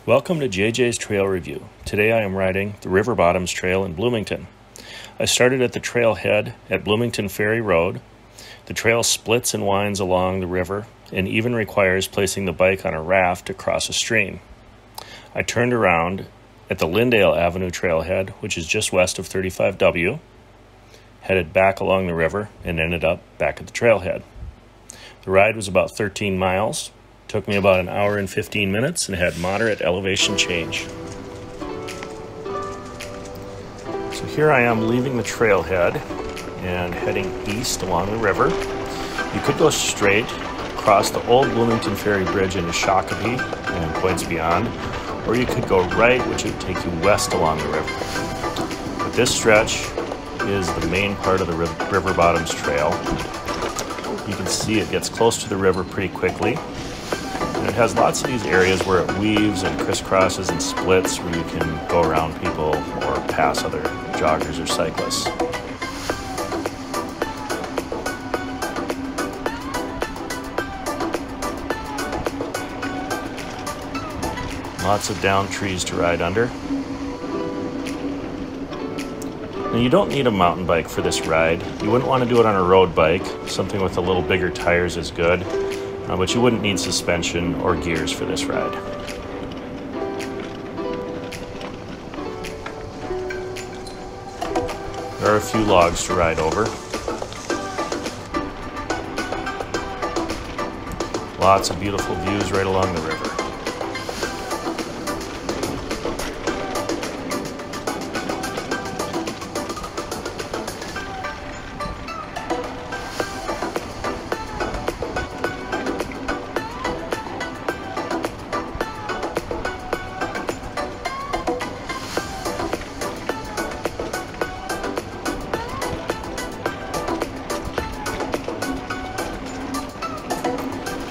Welcome to JJ's Trail Review. Today I am riding the River Bottoms Trail in Bloomington. I started at the trailhead at Bloomington Ferry Road. The trail splits and winds along the river and even requires placing the bike on a raft to cross a stream. I turned around at the Lyndale Avenue trailhead, which is just west of 35W, headed back along the river, and ended up back at the trailhead. The ride was about 13 miles. Took me about an hour and 15 minutes and had moderate elevation change. So here I am leaving the trailhead and heading east along the river. You could go straight across the old Bloomington Ferry Bridge into Shakopee and points beyond, or you could go right, which would take you west along the river. But this stretch is the main part of the River Bottoms Trail. You can see it gets close to the river pretty quickly. And it has lots of these areas where it weaves and crisscrosses and splits where you can go around people or pass other joggers or cyclists. Lots of down trees to ride under. Now you don't need a mountain bike for this ride. You wouldn't want to do it on a road bike. Something with a little bigger tires is good. But you wouldn't need suspension or gears for this ride. There are a few logs to ride over. Lots of beautiful views right along the river.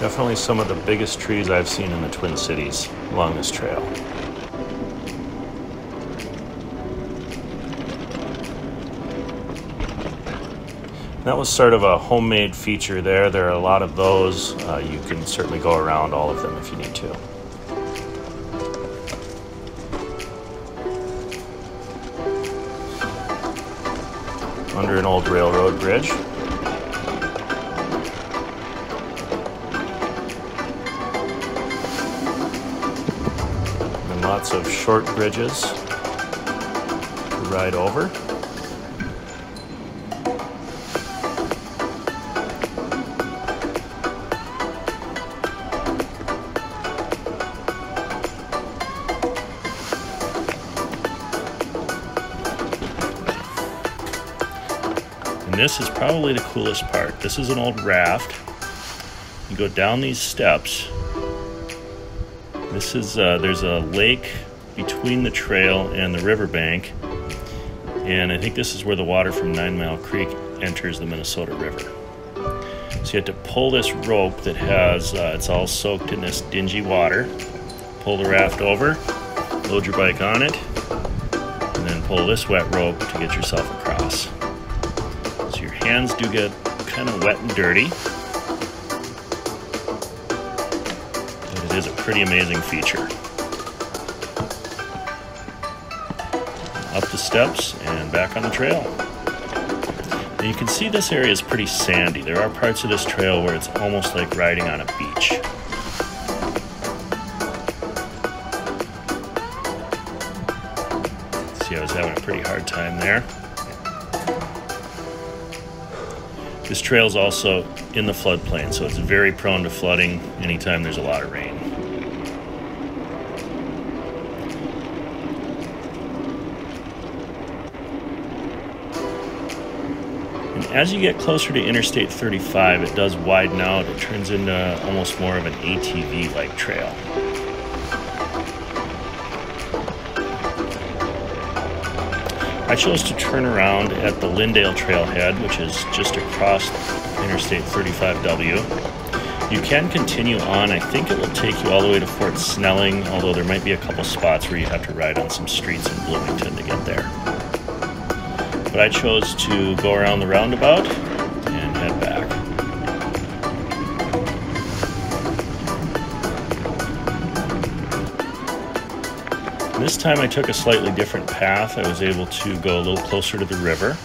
Definitely some of the biggest trees I've seen in the Twin Cities along this trail. That was sort of a homemade feature there. There are a lot of those. You can certainly go around all of them if you need to. Under an old railroad bridge. Lots of short bridges to ride over. And this is probably the coolest part. This is an old raft. You go down these steps. This is, there's a lake between the trail and the riverbank, and I think this is where the water from 9 Mile Creek enters the Minnesota River. So you have to pull this rope that has, it's all soaked in this dingy water, pull the raft over, load your bike on it, and then pull this wet rope to get yourself across. So your hands do get kind of wet and dirty. It is a pretty amazing feature. Up the steps and back on the trail. And you can see this area is pretty sandy. There are parts of this trail where it's almost like riding on a beach. See, I was having a pretty hard time there. This trail is also in the floodplain, so it's very prone to flooding anytime there's a lot of rain. And as you get closer to Interstate 35, it does widen out. It turns into almost more of an ATV-like trail. I chose to turn around at the Lyndale trailhead, which is just across Interstate 35W. You can continue on. I think it will take you all the way to Fort Snelling, although there might be a couple spots where you have to ride on some streets in Bloomington to get there. But I chose to go around the roundabout and head back. This time I took a slightly different path. I was able to go a little closer to the river.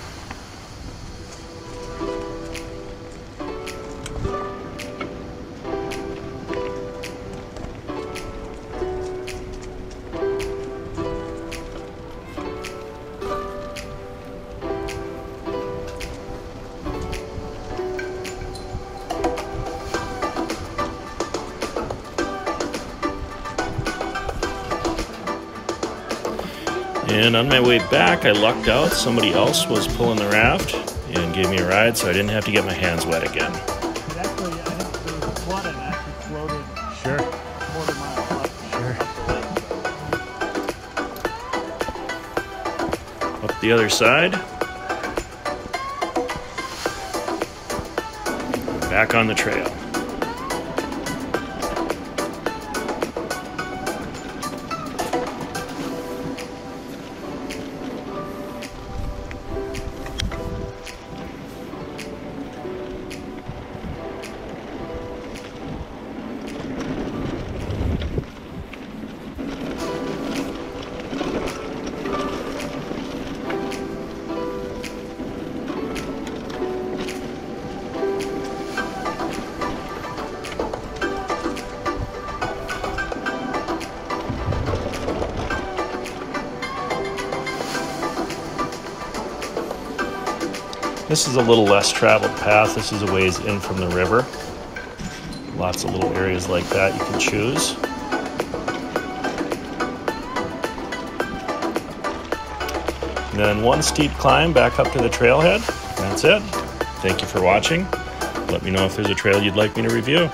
And on my way back, I lucked out. Somebody else was pulling the raft and gave me a ride, so I didn't have to get my hands wet again. It actually, I think there was a flood and actually floated Sure. a quarter mile up. Up the other side. Back on the trail. This is a little less traveled path. This is a ways in from the river. Lots of little areas like that you can choose. And then one steep climb back up to the trailhead. That's it. Thank you for watching. Let me know if there's a trail you'd like me to review.